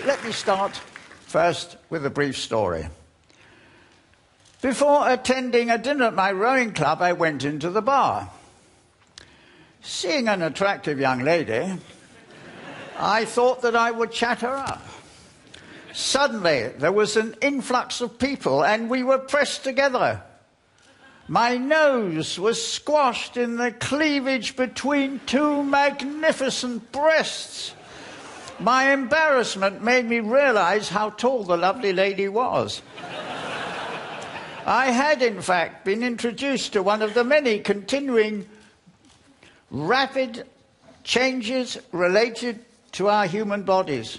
let me start first with a brief story. Before attending a dinner at my rowing club, I went into the bar. Seeing an attractive young lady, I thought that I would chat her up. Suddenly, there was an influx of people, and we were pressed together. My nose was squashed in the cleavage between two magnificent breasts. My embarrassment made me realize how tall the lovely lady was. I had, in fact, been introduced to one of the many continuing rapid changes related to our human bodies.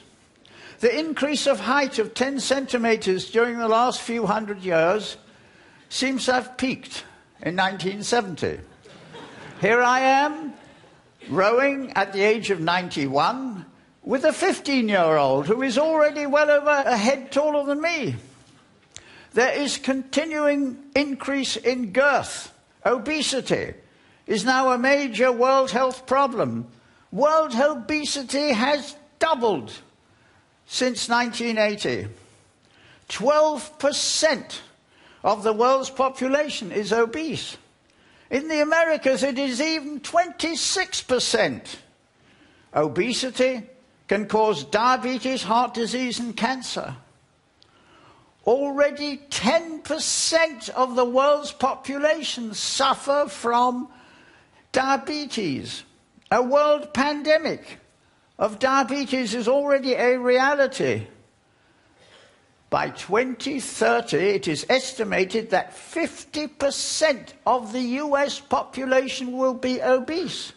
The increase of height of 10 centimetres during the last few hundred years seems to have peaked in 1970. Here I am, rowing at the age of 91, with a 15-year-old who is already well over a head taller than me. There is continuing increase in girth. Obesity is now a major world health problem. World obesity has doubled since 1980. 12% of the world's population is obese. In the Americas, it is even 26%. Obesity can cause diabetes, heart disease, and cancer. Already 10% of the world's population suffer from diabetes. A world pandemic of diabetes is already a reality. By 2030, it is estimated that 50% of the US population will be obese.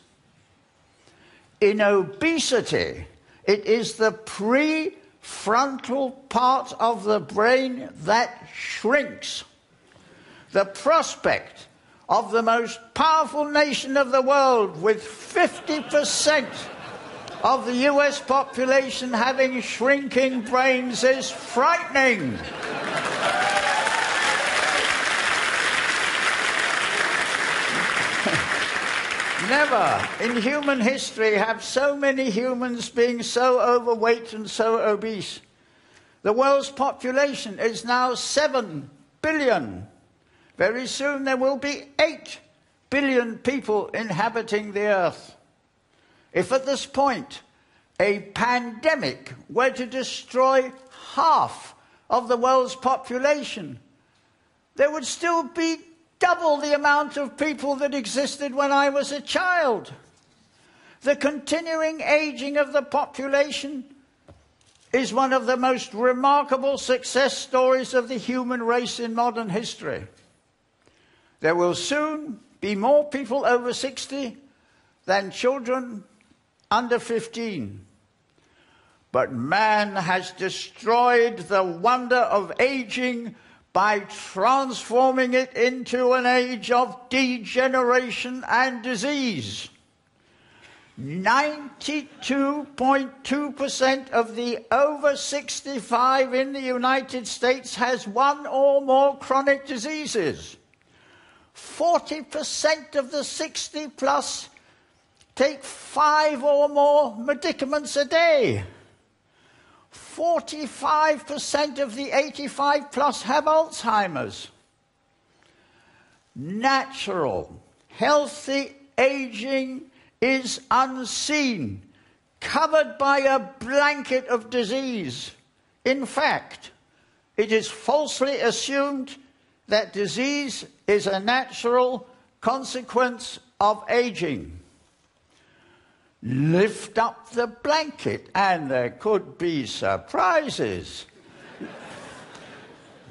In obesity, it is the prefrontal part of the brain that shrinks. The prospect of the most powerful nation of the world, with 50% of the US population having shrinking brains, is frightening. Never in human history have so many humans been so overweight and so obese. The world's population is now 7 billion. Very soon there will be 8 billion people inhabiting the earth. If at this point a pandemic were to destroy half of the world's population, there would still be double the amount of people that existed when I was a child. The continuing aging of the population is one of the most remarkable success stories of the human race in modern history. There will soon be more people over 60 than children under 15. But man has destroyed the wonder of aging by transforming it into an age of degeneration and disease. 92.2% of the over 65 in the United States has one or more chronic diseases. 40% of the 60 plus take 5 or more medicaments a day. 45% of the 85 plus have Alzheimer's. Natural, healthy aging is unseen, covered by a blanket of disease. In fact, it is falsely assumed that disease is a natural consequence of aging. Lift up the blanket and there could be surprises.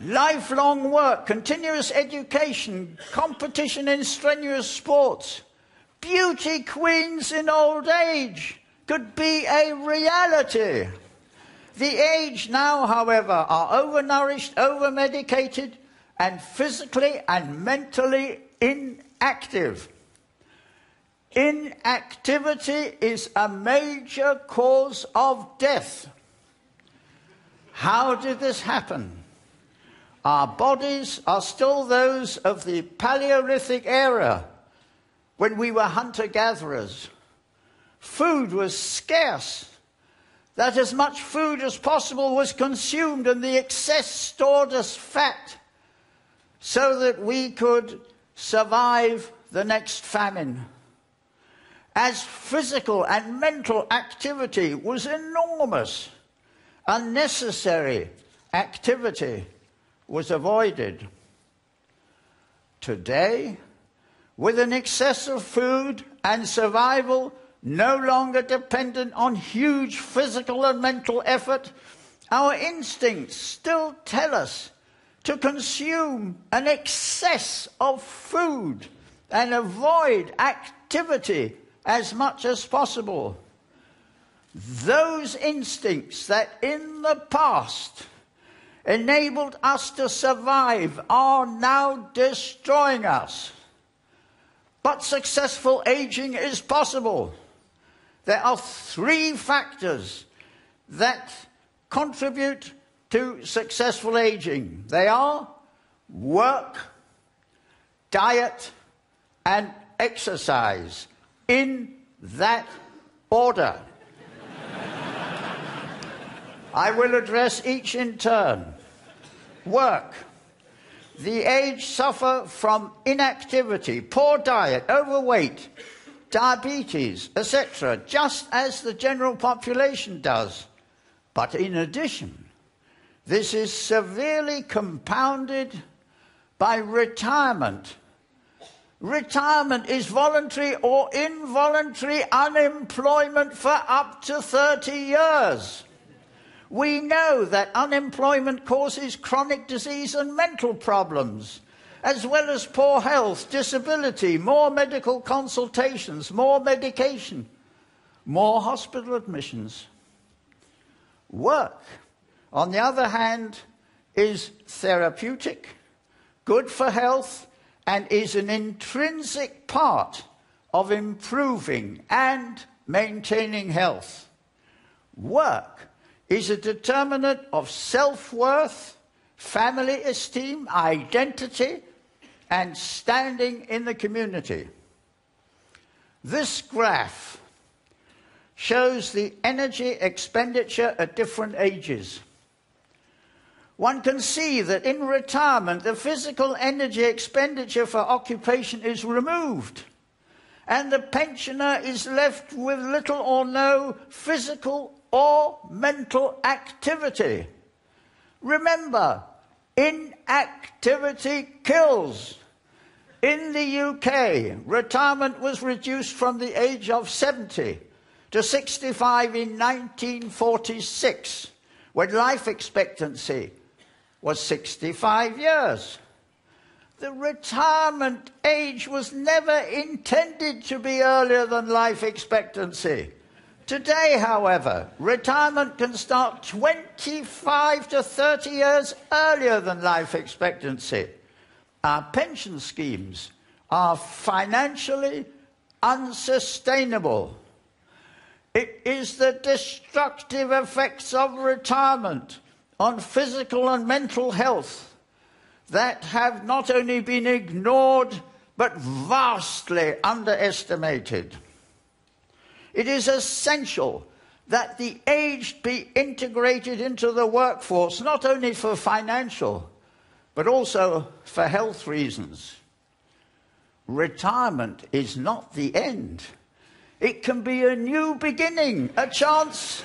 Lifelong work, continuous education, competition in strenuous sports, beauty queens in old age could be a reality. The aged now, however, are overnourished, overmedicated, and physically and mentally inactive. Inactivity is a major cause of death. How did this happen? Our bodies are still those of the Paleolithic era, when we were hunter-gatherers. Food was scarce. that as much food as possible was consumed and the excess stored as fat so that we could survive the next famine. As physical and mental activity was enormous, unnecessary activity was avoided. Today, with an excess of food and survival no longer dependent on huge physical and mental effort, our instincts still tell us to consume an excess of food and avoid activity as much as possible. Those instincts that in the past enabled us to survive are now destroying us. But successful aging is possible. There are three factors that contribute to successful aging. They are work, diet, and exercise, in that order. I will address each in turn. Work. The aged suffer from inactivity, poor diet, overweight, diabetes, etc., just as the general population does. But in addition, this is severely compounded by retirement. Retirement is voluntary or involuntary unemployment for up to 30 years. We know that unemployment causes chronic disease and mental problems, as well as poor health, disability, more medical consultations, more medication, more hospital admissions. Work, on the other hand, is therapeutic, good for health, and is an intrinsic part of improving and maintaining health. Work is a determinant of self-worth, family esteem, identity, and standing in the community. This graph shows the energy expenditure at different ages. One can see that in retirement, the physical energy expenditure for occupation is removed, and the pensioner is left with little or no physical or mental activity. Remember, inactivity kills. In the UK, retirement was reduced from the age of 70 to 65 in 1946, when life expectancy was 65 years. The retirement age was never intended to be earlier than life expectancy. Today, however, retirement can start 25 to 30 years earlier than life expectancy. Our pension schemes are financially unsustainable. It is the destructive effects of retirement on physical and mental health that have not only been ignored but vastly underestimated. It is essential that the aged be integrated into the workforce, not only for financial, but also for health reasons. Retirement is not the end. It can be a new beginning, a chance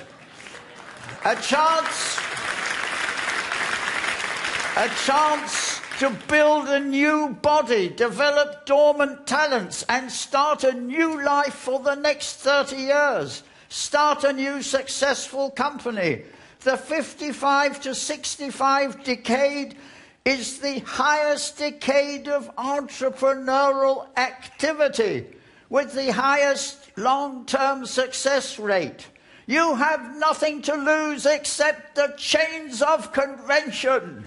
to build a new body, develop dormant talents, and start a new life for the next 30 years. Start a new successful company. The 55 to 65 decade is the highest decade of entrepreneurial activity, with the highest long-term success rate. You have nothing to lose except the chains of convention.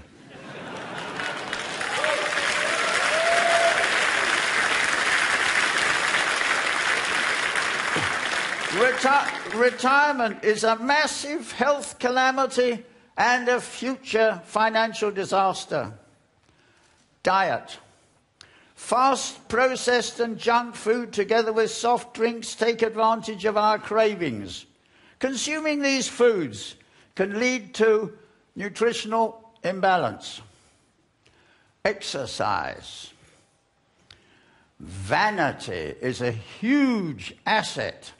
Retirement is a massive health calamity and a future financial disaster. Diet. Fast, processed and junk food together with soft drinks take advantage of our cravings, Consuming these foods can lead to nutritional imbalance. Exercise. Vanity is a huge asset.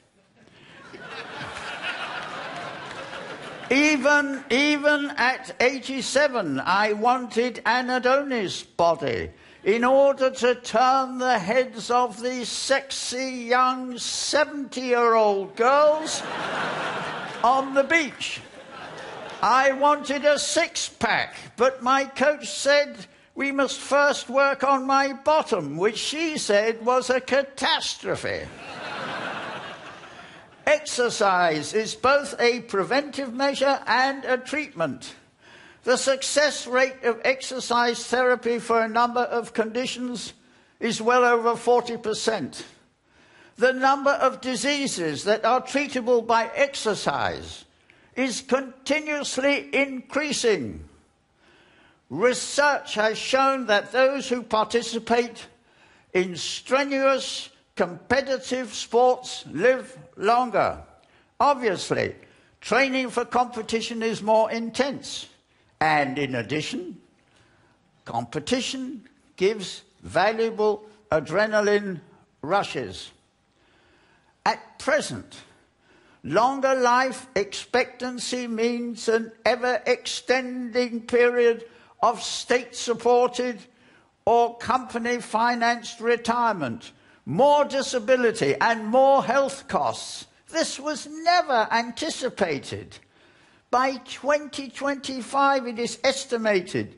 Even at 87, I wanted an Adonis body in order to turn the heads of these sexy young 70-year-old girls on the beach. I wanted a six-pack, but my coach said we must first work on my bottom, which she said was a catastrophe. Exercise is both a preventive measure and a treatment. The success rate of exercise therapy for a number of conditions is well over 40%. The number of diseases that are treatable by exercise is continuously increasing. Research has shown that those who participate in strenuous competitive sports live longer. Obviously, training for competition is more intense. And in addition, competition gives valuable adrenaline rushes. At present, longer life expectancy means an ever-extending period of state-supported or company-financed retirement, more disability and more health costs. This was never anticipated. By 2025, it is estimated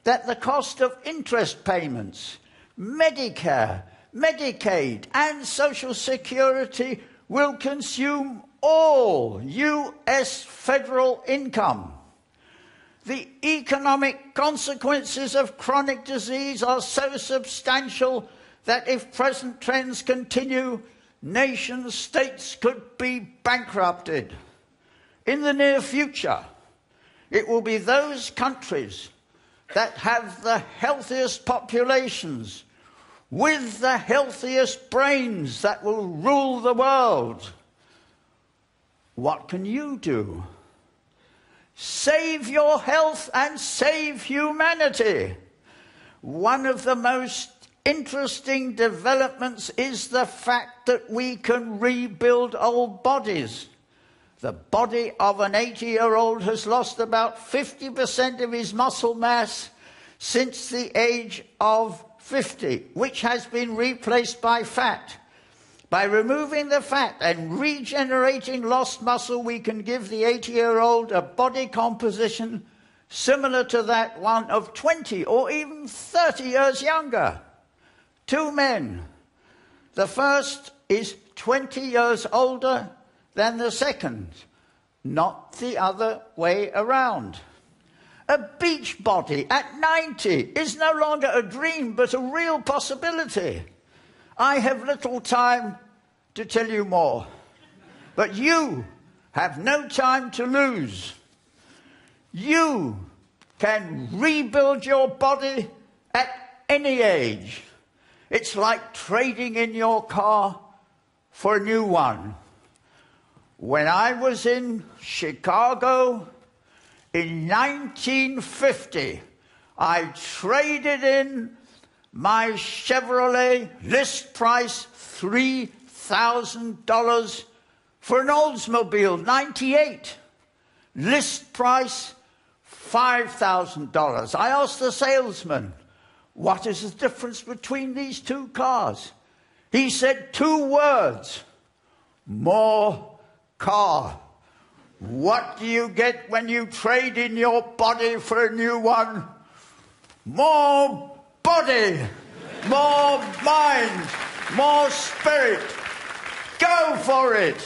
that the cost of interest payments, Medicare, Medicaid, and Social Security will consume all U.S. federal income. The economic consequences of chronic disease are so substantial that if present trends continue, nation states could be bankrupted. In the near future, it will be those countries that have the healthiest populations with the healthiest brains that will rule the world. What can you do? Save your health and save humanity. One of the most interesting developments is the fact that we can rebuild old bodies. The body of an 80-year-old has lost about 50% of his muscle mass since the age of 50, which has been replaced by fat. By removing the fat and regenerating lost muscle, we can give the 80-year-old a body composition similar to that one of 20 or even 30 years younger. Two men. The first is 20 years older than the second, not the other way around. A beach body at 90 is no longer a dream, but a real possibility. I have little time to tell you more, but you have no time to lose. You can rebuild your body at any age. It's like trading in your car for a new one. When I was in Chicago in 1950, I traded in my Chevrolet, list price $3,000, for an Oldsmobile 98, list price $5,000. I asked the salesman, what is the difference between these two cars? He said two words, more car. What do you get when you trade in your body for a new one? More body, more mind, more spirit. Go for it.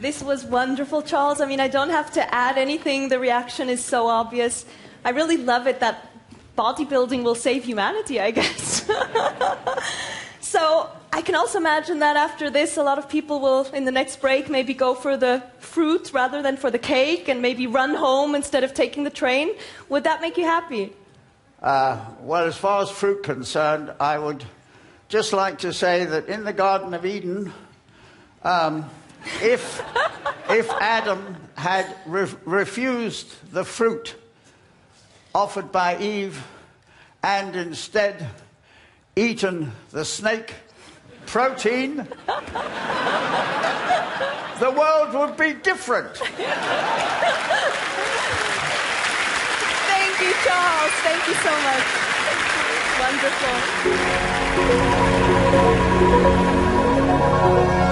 This was wonderful, Charles. I mean, I don't have to add anything. The reaction is so obvious. I really love it that bodybuilding will save humanity, I guess. So I can also imagine that after this, a lot of people will, in the next break, maybe go for the fruit rather than for the cake and maybe run home instead of taking the train. Would that make you happy? Well, as far as fruit concerned, I would just like to say that in the Garden of Eden, if Adam had refused the fruit offered by Eve and instead eaten the snake protein, the world would be different. Thank you, Charles. Thank you so much. Wonderful.